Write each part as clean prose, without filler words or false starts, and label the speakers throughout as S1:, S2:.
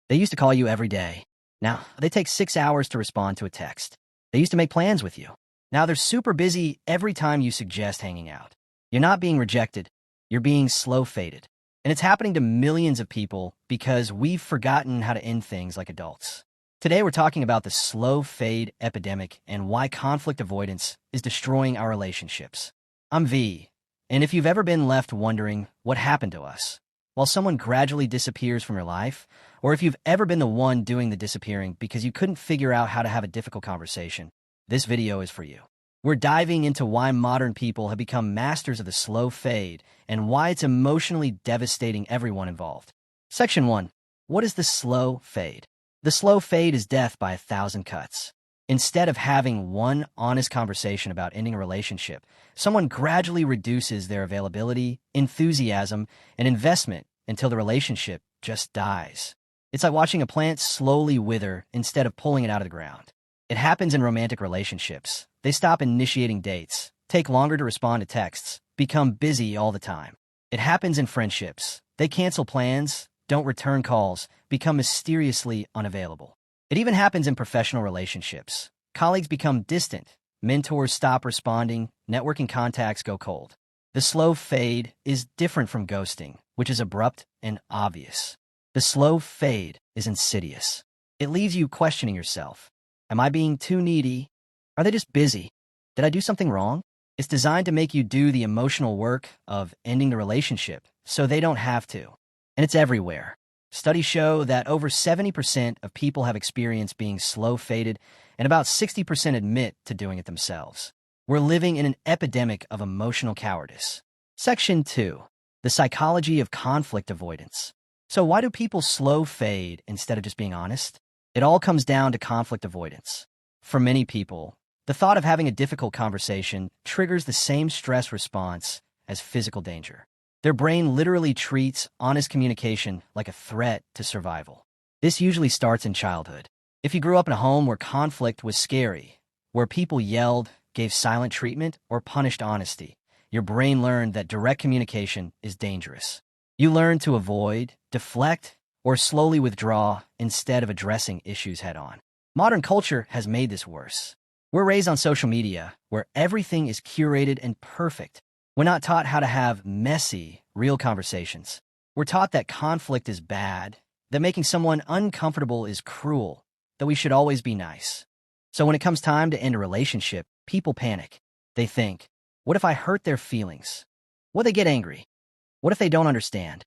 S1: They used to call you every day. Now, they take 6 hours to respond to a text. They used to make plans with you. Now they're super busy every time you suggest hanging out. You're not being rejected. You're being slow faded. And it's happening to millions of people because we've forgotten how to end things like adults. Today, we're talking about the slow fade epidemic and why conflict avoidance is destroying our relationships. I'm V, and if you've ever been left wondering what happened to us, while someone gradually disappears from your life, or if you've ever been the one doing the disappearing because you couldn't figure out how to have a difficult conversation, this video is for you. We're diving into why modern people have become masters of the slow fade and why it's emotionally devastating everyone involved. Section 1. What is the slow fade? The slow fade is death by 1,000 cuts. Instead of having one honest conversation about ending a relationship, someone gradually reduces their availability, enthusiasm, and investment until the relationship just dies. It's like watching a plant slowly wither instead of pulling it out of the ground. It happens in romantic relationships. They stop initiating dates, take longer to respond to texts, become busy all the time. It happens in friendships. They cancel plans, don't return calls, become mysteriously unavailable. It even happens in professional relationships. Colleagues become distant, mentors stop responding, networking contacts go cold. The slow fade is different from ghosting, which is abrupt and obvious. The slow fade is insidious. It leaves you questioning yourself. Am I being too needy? Are they just busy? Did I do something wrong? It's designed to make you do the emotional work of ending the relationship so they don't have to. And it's everywhere. Studies show that over 70% of people have experienced being slow faded, and about 60% admit to doing it themselves. We're living in an epidemic of emotional cowardice. Section 2. The psychology of conflict avoidance. So why do people slow fade instead of just being honest? It all comes down to conflict avoidance. For many people, the thought of having a difficult conversation triggers the same stress response as physical danger. Their brain literally treats honest communication like a threat to survival. This usually starts in childhood. If you grew up in a home where conflict was scary, where people yelled, gave silent treatment, or punished honesty, your brain learned that direct communication is dangerous. You learn to avoid, deflect, or slowly withdraw instead of addressing issues head-on. Modern culture has made this worse. We're raised on social media, where everything is curated and perfect. We're not taught how to have messy, real conversations. We're taught that conflict is bad, that making someone uncomfortable is cruel, that we should always be nice. So when it comes time to end a relationship, people panic. They think, what if I hurt their feelings? What if they get angry? What if they don't understand?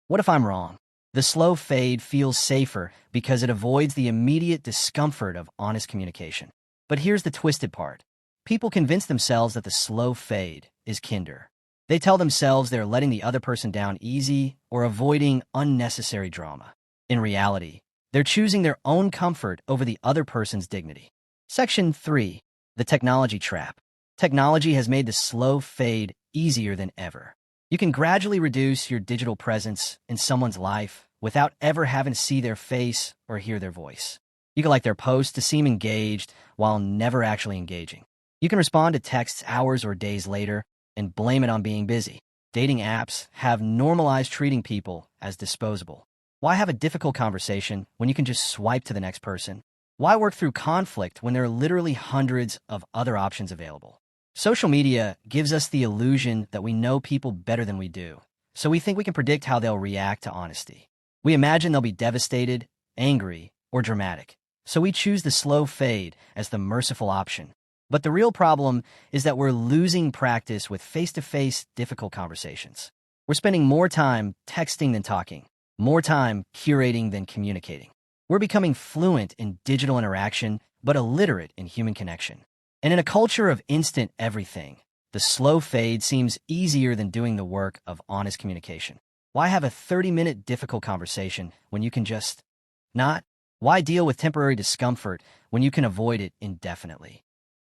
S1: What if I'm wrong? The slow fade feels safer because it avoids the immediate discomfort of honest communication. But here's the twisted part. People convince themselves that the slow fade is kinder. They tell themselves they're letting the other person down easy or avoiding unnecessary drama. In reality, they're choosing their own comfort over the other person's dignity. Section 3. The technology trap. Technology has made the slow fade easier than ever. You can gradually reduce your digital presence in someone's life without ever having to see their face or hear their voice. You can like their posts to seem engaged while never actually engaging. You can respond to texts hours or days later and blame it on being busy. Dating apps have normalized treating people as disposable. Why have a difficult conversation when you can just swipe to the next person? Why work through conflict when there are literally hundreds of other options available? Social media gives us the illusion that we know people better than we do, so we think we can predict how they'll react to honesty. We imagine they'll be devastated, angry, or dramatic, so we choose the slow fade as the merciful option. But the real problem is that we're losing practice with face-to-face difficult conversations. We're spending more time texting than talking, more time curating than communicating. We're becoming fluent in digital interaction, but illiterate in human connection. And in a culture of instant everything, the slow fade seems easier than doing the work of honest communication. Why have a 30-minute difficult conversation when you can just not? Why deal with temporary discomfort when you can avoid it indefinitely?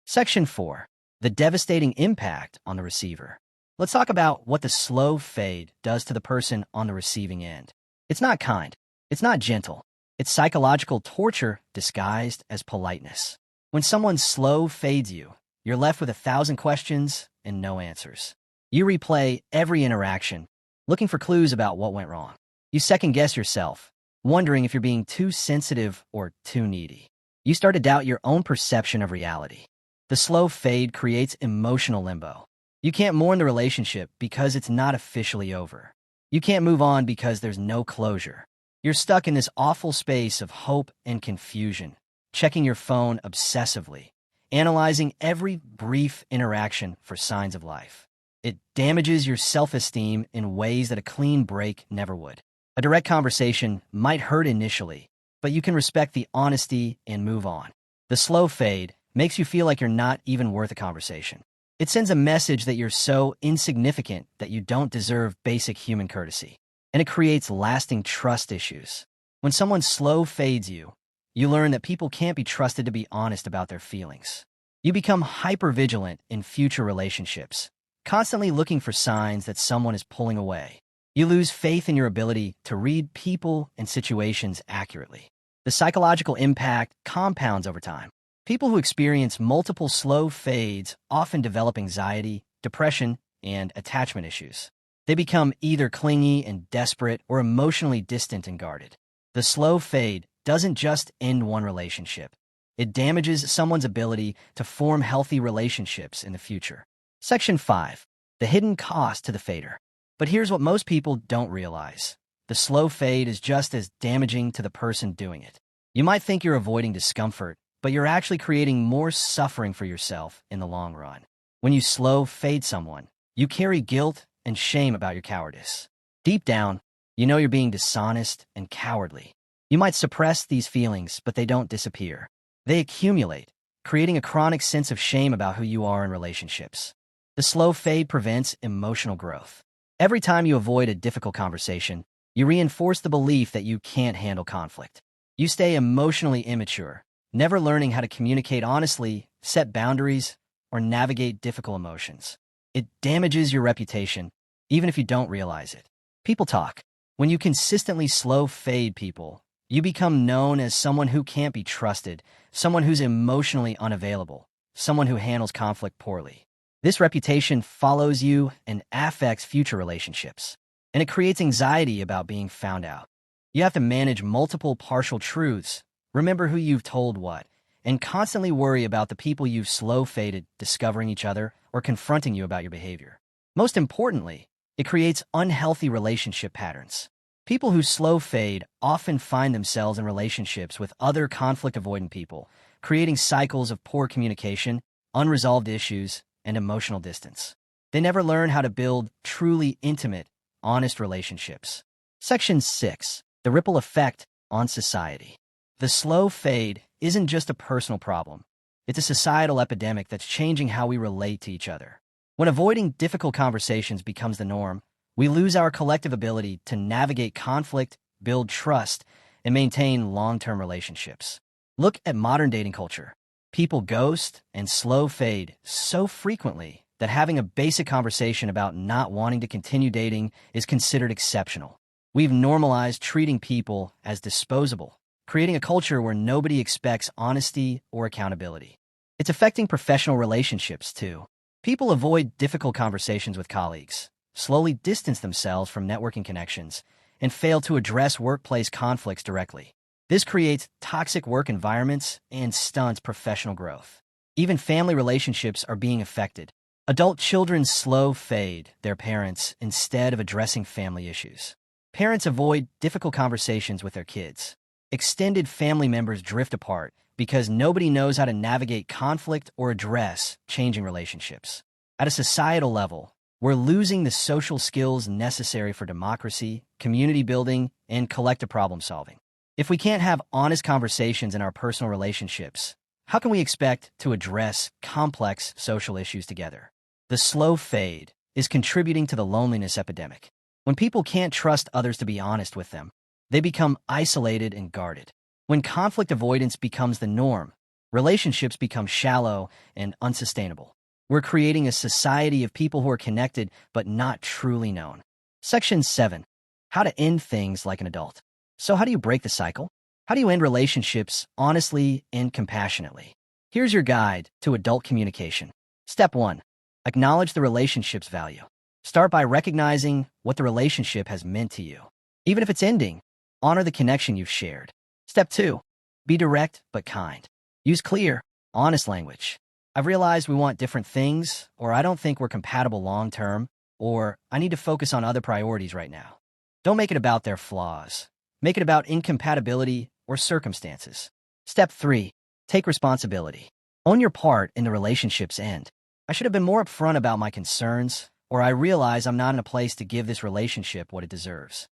S1: Section 4. The devastating impact on the receiver. Let's talk about what the slow fade does to the person on the receiving end. It's not kind. It's not gentle. It's psychological torture disguised as politeness. When someone slow fades you, you're left with 1,000 questions and no answers. You replay every interaction, looking for clues about what went wrong. You second-guess yourself, wondering if you're being too sensitive or too needy. You start to doubt your own perception of reality. The slow fade creates emotional limbo. You can't mourn the relationship because it's not officially over. You can't move on because there's no closure. You're stuck in this awful space of hope and confusion, checking your phone obsessively, analyzing every brief interaction for signs of life. It damages your self-esteem in ways that a clean break never would. A direct conversation might hurt initially, but you can respect the honesty and move on. The slow fade makes you feel like you're not even worth a conversation. It sends a message that you're so insignificant that you don't deserve basic human courtesy. And it creates lasting trust issues. When someone slow fades you, you learn that people can't be trusted to be honest about their feelings. You become hypervigilant in future relationships, constantly looking for signs that someone is pulling away. You lose faith in your ability to read people and situations accurately. The psychological impact compounds over time. People who experience multiple slow fades often develop anxiety, depression, and attachment issues. They become either clingy and desperate or emotionally distant and guarded. The slow fade doesn't just end one relationship. It damages someone's ability to form healthy relationships in the future. Section 5. The hidden cost to the fader. But here's what most people don't realize. The slow fade is just as damaging to the person doing it. You might think you're avoiding discomfort, but you're actually creating more suffering for yourself in the long run. When you slow fade someone, you carry guilt and shame about your cowardice. Deep down, you know you're being dishonest and cowardly. You might suppress these feelings, but they don't disappear. They accumulate, creating a chronic sense of shame about who you are in relationships. The slow fade prevents emotional growth. Every time you avoid a difficult conversation, you reinforce the belief that you can't handle conflict. You stay emotionally immature, never learning how to communicate honestly, set boundaries, or navigate difficult emotions. It damages your reputation, even if you don't realize it. People talk. When you consistently slow fade people, you become known as someone who can't be trusted, someone who's emotionally unavailable, someone who handles conflict poorly. This reputation follows you and affects future relationships, and it creates anxiety about being found out. You have to manage multiple partial truths, remember who you've told what, and constantly worry about the people you've slow faded discovering each other or confronting you about your behavior. Most importantly, it creates unhealthy relationship patterns. People who slow fade often find themselves in relationships with other conflict-avoidant people, creating cycles of poor communication, unresolved issues, and emotional distance. They never learn how to build truly intimate, honest relationships. Section 6. The ripple effect on society. The slow fade isn't just a personal problem. It's a societal epidemic that's changing how we relate to each other. When avoiding difficult conversations becomes the norm, we lose our collective ability to navigate conflict, build trust, and maintain long-term relationships. Look at modern dating culture. People ghost and slow fade so frequently that having a basic conversation about not wanting to continue dating is considered exceptional. We've normalized treating people as disposable, creating a culture where nobody expects honesty or accountability. It's affecting professional relationships, too. People avoid difficult conversations with colleagues, slowly distance themselves from networking connections, and fail to address workplace conflicts directly. This creates toxic work environments and stunts professional growth. Even family relationships are being affected. Adult children slow fade their parents instead of addressing family issues. Parents avoid difficult conversations with their kids. Extended family members drift apart because nobody knows how to navigate conflict or address changing relationships. At a societal level, we're losing the social skills necessary for democracy, community building, and collective problem solving. If we can't have honest conversations in our personal relationships, how can we expect to address complex social issues together? The slow fade is contributing to the loneliness epidemic. When people can't trust others to be honest with them, they become isolated and guarded. When conflict avoidance becomes the norm, relationships become shallow and unsustainable. We're creating a society of people who are connected but not truly known. Section 7. How to end things like an adult. So how do you break the cycle? How do you end relationships honestly and compassionately? Here's your guide to adult communication. Step 1. Acknowledge the relationship's value. Start by recognizing what the relationship has meant to you. Even if it's ending, Honor the connection you've shared. Step 2. Be direct but kind. Use clear, honest language. I've realized we want different things, or I don't think we're compatible long-term, or I need to focus on other priorities right now. Don't make it about their flaws. Make it about incompatibility or circumstances. Step 3. Take responsibility. Own your part in the relationship's end. I should have been more upfront about my concerns, or I realize I'm not in a place to give this relationship what it deserves.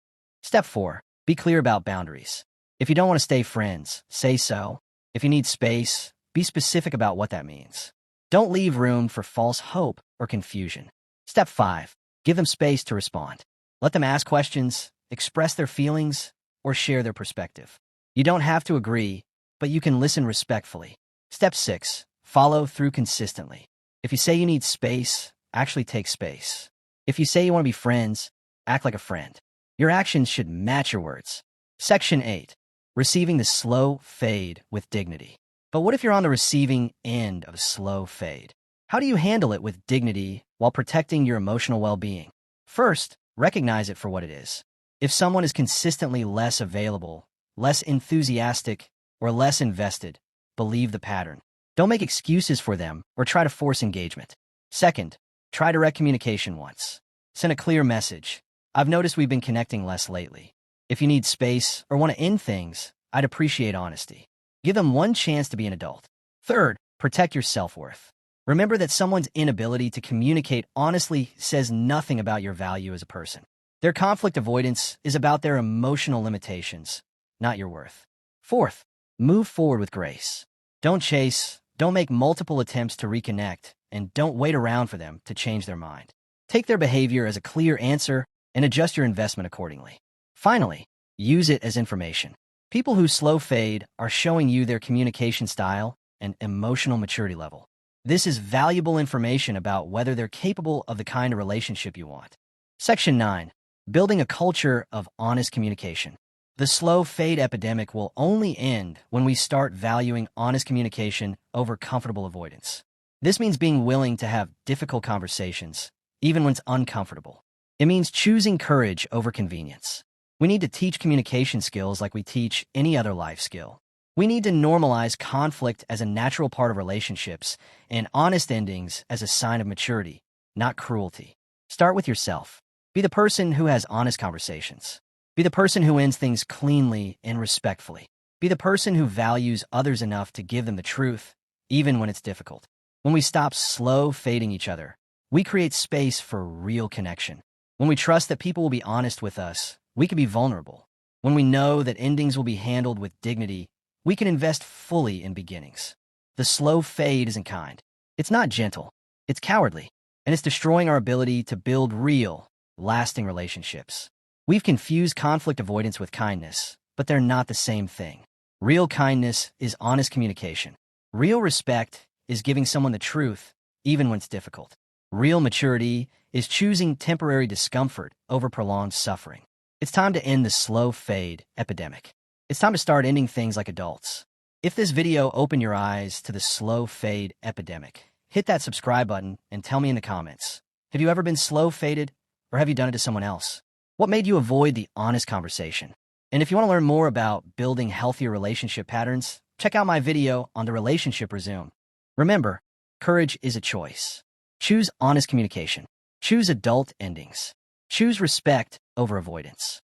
S1: Step 4. Be clear about boundaries. If you don't want to stay friends, say so. If you need space, be specific about what that means. Don't leave room for false hope or confusion. Step 5. Give them space to respond. Let them ask questions, express their feelings, or share their perspective. You don't have to agree, but you can listen respectfully. Step 6. Follow through consistently. If you say you need space, actually take space. If you say you want to be friends, act like a friend. Your actions should match your words. Section 8. Receiving the slow fade with dignity. But what if you're on the receiving end of a slow fade? How do you handle it with dignity while protecting your emotional well-being? First, recognize it for what it is. If someone is consistently less available, less enthusiastic, or less invested, believe the pattern. Don't make excuses for them or try to force engagement. Second, try direct communication once. Send a clear message. I've noticed we've been connecting less lately. If you need space or want to end things, I'd appreciate honesty. Give them one chance to be an adult. Third, protect your self-worth. Remember that someone's inability to communicate honestly says nothing about your value as a person. Their conflict avoidance is about their emotional limitations, not your worth. Fourth, move forward with grace. Don't chase, don't make multiple attempts to reconnect, and don't wait around for them to change their mind. Take their behavior as a clear answer and adjust your investment accordingly. Finally, use it as information. People who slow fade are showing you their communication style and emotional maturity level. This is valuable information about whether they're capable of the kind of relationship you want. Section 9. Building a culture of honest communication. The slow fade epidemic will only end when we start valuing honest communication over comfortable avoidance. This means being willing to have difficult conversations, even when it's uncomfortable. It means choosing courage over convenience. We need to teach communication skills like we teach any other life skill. We need to normalize conflict as a natural part of relationships and honest endings as a sign of maturity, not cruelty. Start with yourself. Be the person who has honest conversations. Be the person who ends things cleanly and respectfully. Be the person who values others enough to give them the truth, even when it's difficult. When we stop slow fading each other, we create space for real connection. When we trust that people will be honest with us, we can be vulnerable. When we know that endings will be handled with dignity, we can invest fully in beginnings. The slow fade isn't kind. It's not gentle. It's cowardly. And it's destroying our ability to build real, lasting relationships. We've confused conflict avoidance with kindness, but they're not the same thing. Real kindness is honest communication. Real respect is giving someone the truth, even when it's difficult. Real maturity is choosing temporary discomfort over prolonged suffering. It's time to end the slow fade epidemic. It's time to start ending things like adults. If this video opened your eyes to the slow fade epidemic, hit that subscribe button and tell me in the comments. Have you ever been slow faded, or have you done it to someone else? What made you avoid the honest conversation? And if you want to learn more about building healthier relationship patterns, check out my video on the relationship resume. Remember, courage is a choice. Choose honest communication. Choose adult endings. Choose respect over avoidance.